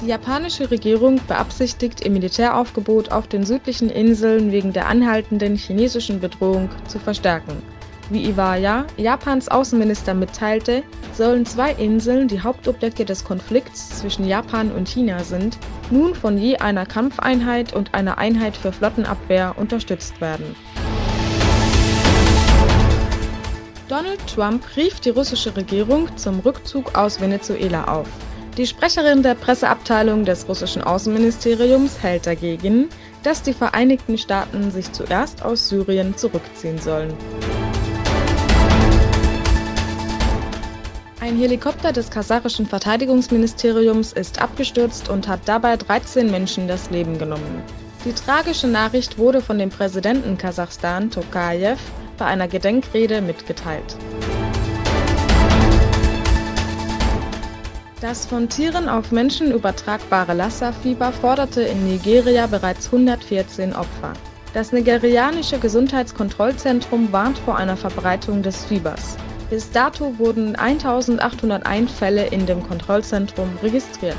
Die japanische Regierung beabsichtigt, ihr Militäraufgebot auf den südlichen Inseln wegen der anhaltenden chinesischen Bedrohung zu verstärken. Wie Iwaya, Japans Außenminister, mitteilte, sollen 2 Inseln, die Hauptobjekte des Konflikts zwischen Japan und China sind, nun von je einer Kampfeinheit und einer Einheit für Flottenabwehr unterstützt werden. Donald Trump rief die russische Regierung zum Rückzug aus Venezuela auf. Die Sprecherin der Presseabteilung des russischen Außenministeriums hält dagegen, dass die Vereinigten Staaten sich zuerst aus Syrien zurückziehen sollen. Ein Helikopter des kasachischen Verteidigungsministeriums ist abgestürzt und hat dabei 13 Menschen das Leben genommen. Die tragische Nachricht wurde von dem Präsidenten Kasachstan, Tokajew, bei einer Gedenkrede mitgeteilt. Das von Tieren auf Menschen übertragbare Lassa-Fieber forderte in Nigeria bereits 114 Opfer. Das nigerianische Gesundheitskontrollzentrum warnt vor einer Verbreitung des Fiebers. Bis dato wurden 1801 Fälle in dem Kontrollzentrum registriert.